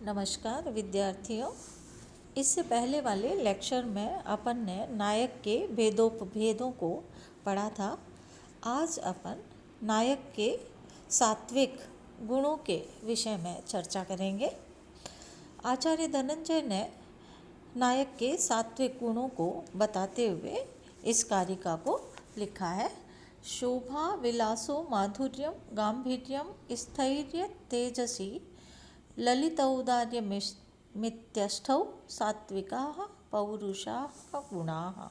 नमस्कार विद्यार्थियों। इससे पहले वाले लेक्चर में अपन ने नायक के भेदों को पढ़ा था। आज अपन नायक के सात्विक गुणों के विषय में चर्चा करेंगे। आचार्य धनंजय ने नायक के सात्विक गुणों को बताते हुए इस कारिका को लिखा है। शोभा विलासो माधुर्यम गांभीर्यम स्थैर्य तेजसी ललितौदार्यमित्यष्टौ सात्विकाः पौरुषाः गुणाः।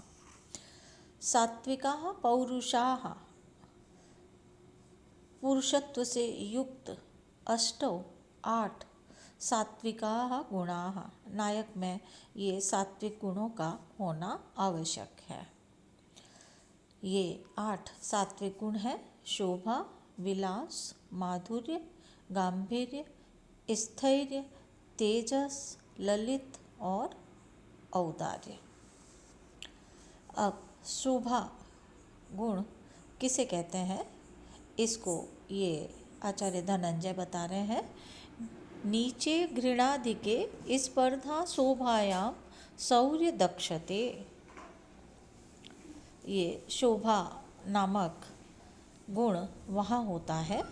सात्विकाः पौरुषाः पुरुषत्व से युक्त 8 सात्विकाः गुणाः। नायक में ये सात्विक गुणों का होना आवश्यक है। ये 8 सात्विक गुण हैं: शोभा, विलास, माधुर्य, गांभीर्य, स्थैर्य, तेजस, ललित और औदार्य। अब शोभा गुण किसे कहते हैं, इसको ये आचार्य धनंजय बता रहे हैं। नीचे घृणादिके स्पर्धा शोभायां शौर्य दक्षते। ये शोभा नामक गुण वहाँ होता है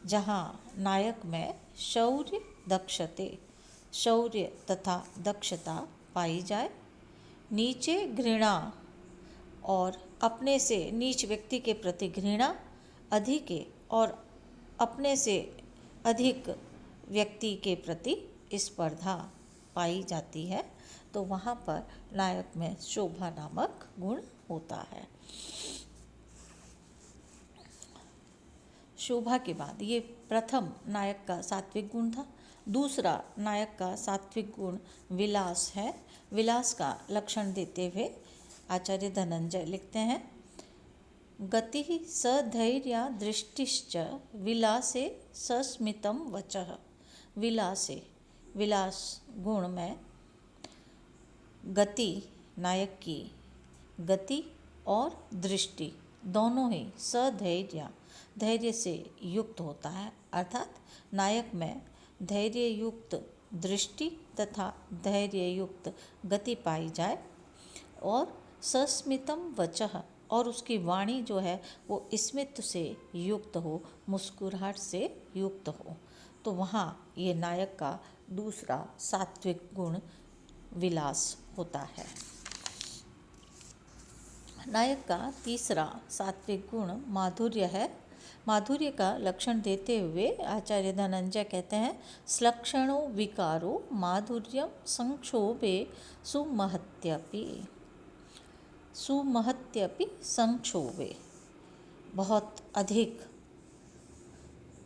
जहाँ नायक में शौर्य तथा दक्षता पाई जाए। नीचे घृणा और अपने से नीच व्यक्ति के प्रति घृणा अधिक है और अपने से अधिक व्यक्ति के प्रति स्पर्धा पाई जाती है, तो वहाँ पर नायक में शोभा नामक गुण होता है। शोभा के बाद ये प्रथम नायक का सात्विक गुण था। दूसरा नायक का सात्विक गुण विलास है। विलास का लक्षण देते हुए आचार्य धनंजय लिखते हैं, गति सधैर्या दृष्टिश्च विलासे सस्मितम वचः। विलास गुण में गति, नायक की गति और दृष्टि दोनों ही धैर्य से युक्त होता है, अर्थात नायक में धैर्य युक्त दृष्टि तथा धैर्य युक्त गति पाई जाए और सस्मितम वचः, और उसकी वाणी जो है वो स्मित से युक्त हो, मुस्कुराहट से युक्त हो, तो वहाँ ये नायक का दूसरा सात्विक गुण विलास होता है। नायक का तीसरा सात्विक गुण माधुर्य है। माधुर्य का लक्षण देते हुए आचार्य धनंजय कहते हैं, श्लक्षणो विकारो माधुर्यम संक्षोभे सुमहत्यपि संक्षोभे। बहुत अधिक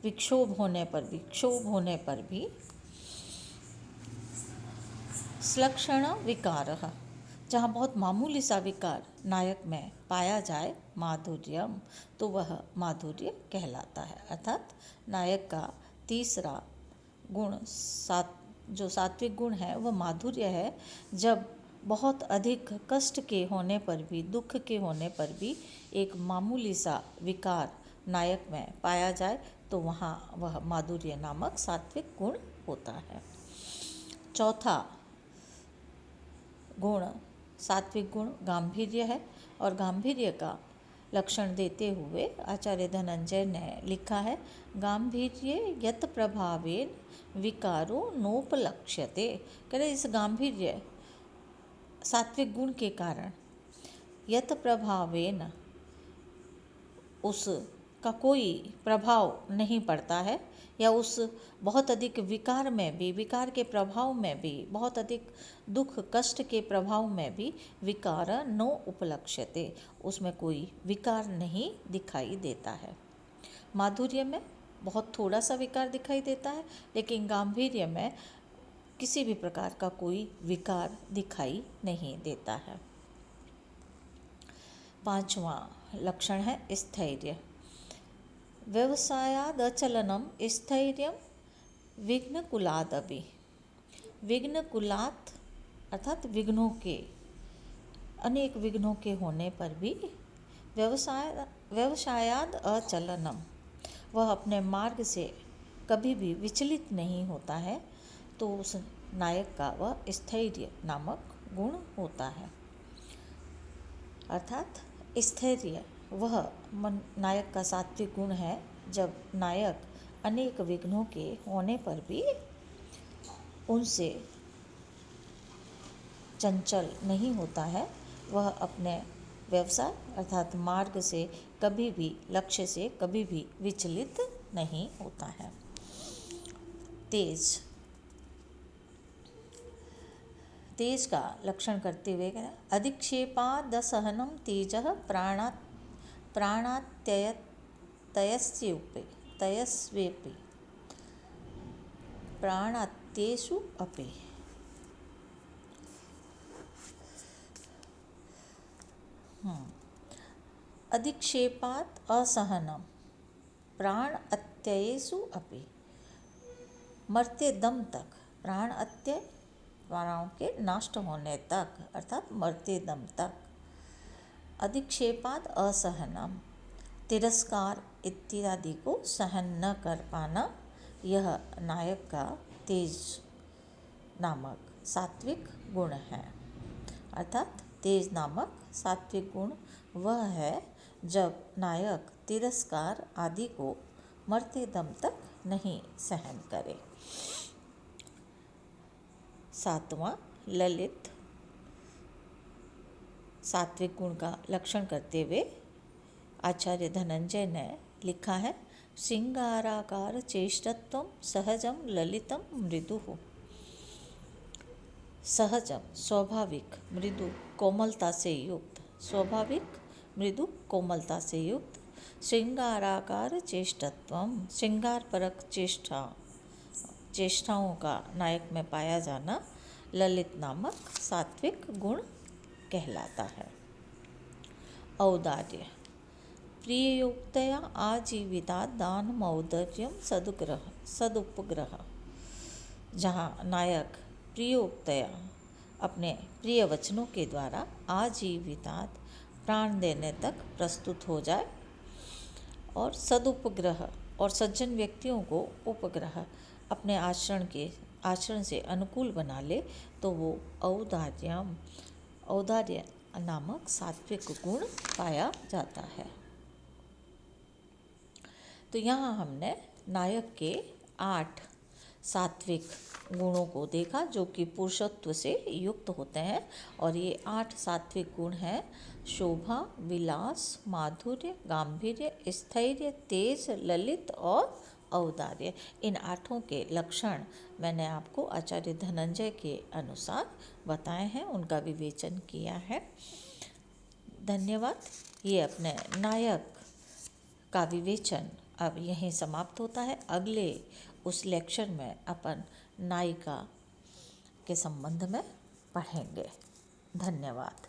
क्षोभ होने पर भी श्लक्षण विकारः, जहाँ बहुत मामूली सा विकार नायक में पाया जाए, माधुर्यम, तो वह माधुर्य कहलाता है। अर्थात नायक का तीसरा गुण जो सात्विक गुण है वह माधुर्य है। जब बहुत अधिक कष्ट के होने पर भी, दुख के होने पर भी एक मामूली सा विकार नायक में पाया जाए, तो वहाँ वह माधुर्य नामक सात्विक गुण होता है। चौथा गुण सात्विक गुण गांभीर्य है, और गांभीर्य का लक्षण देते हुए आचार्य धनंजय ने लिखा है, गांभीर्ये यत प्रभावेन विकारो नोपलक्ष्यते। कह रहे इस गांभीर्य सात्विक गुण के कारण यत प्रभावेन, उसका कोई प्रभाव नहीं पड़ता है, या उस बहुत अधिक विकार के प्रभाव में भी, बहुत अधिक दुख कष्ट के प्रभाव में भी विकार नो उपलक्ष्यते, उसमें कोई विकार नहीं दिखाई देता है। माधुर्य में बहुत थोड़ा सा विकार दिखाई देता है, लेकिन गांभीर्य में किसी भी प्रकार का कोई विकार दिखाई नहीं देता है। पांचवा लक्षण है स्थैर्य। व्यवसायाद अचलनम स्थैर्यम विघ्नकुलादपि। विघ्नकुलात अर्थात अनेक विघ्नों के होने पर भी व्यवसायाद अचलनम, वह अपने मार्ग से कभी भी विचलित नहीं होता है, तो उस नायक का वह स्थैर्य नामक गुण होता है। अर्थात स्थैर्य वह नायक का सात्विक गुण है। जब नायक अनेक विघ्नों के होने पर भी उनसे चंचल नहीं होता है, वह अपने व्यवसाय अर्थात मार्ग से कभी भी, लक्ष्य से कभी भी विचलित नहीं होता है। तेज, तेज का लक्षण करते हुए अधिक्षेपादसहनं तेजः तयस्वेपि प्राणात्येषु अपि। अधिक्षेपात् असहनम प्राण अत्ययेषु अपि, मरते दम तक, प्राण अत्यय प्राणों के नष्ट होने तक अर्थात मरते दम तक। अधिक्षेपात् असहनम, तिरस्कार इत्यादि को सहन न कर पाना, यह नायक का तेज नामक सात्विक गुण है। अर्थात तेज नामक सात्विक गुण वह है जब नायक तिरस्कार आदि को मरते दम तक नहीं सहन करे। सातवां, ललित, सात्विक गुण का लक्षण करते हुए आचार्य धनंजय ने लिखा है, श्रृंगाराकार चेष्टत्वं सहजम ललितम मृदुः। सहजम स्वाभाविक मृदु कोमलता से युक्त, स्वाभाविक मृदु कोमलता से युक्त, श्रृंगाराकार चेष्टत्वम श्रृंगार परक चेष्टाओं का नायक में पाया जाना ललित नामक सात्विक गुण कहलाता है। औदार्य, प्रिययुक्तया आजीविता दानम औदार्यम सदुपग्रह। जहाँ नायक प्रियोक्तया अपने प्रिय वचनों के द्वारा आजीवितात प्राण देने तक प्रस्तुत हो जाए और सदुपग्रह और सज्जन व्यक्तियों को उपग्रह अपने आचरण से अनुकूल बना ले, तो वो औदार्य नामक सात्विक गुण पाया जाता है। तो यहाँ हमने नायक के 8 सात्विक गुणों को देखा जो कि पुरुषत्व से युक्त होते हैं। और ये 8 सात्विक गुण हैं शोभा, विलास, माधुर्य, गांधीर्य, स्थैर्य, तेज, ललित और औदार्य। इन 8 के लक्षण मैंने आपको आचार्य धनंजय के अनुसार बताए हैं, उनका विवेचन किया है। धन्यवाद। ये अपने नायक का विवेचन अब यहीं समाप्त होता है। अगले उस लेक्चर में अपन नायिका के संबंध में पढ़ेंगे। धन्यवाद।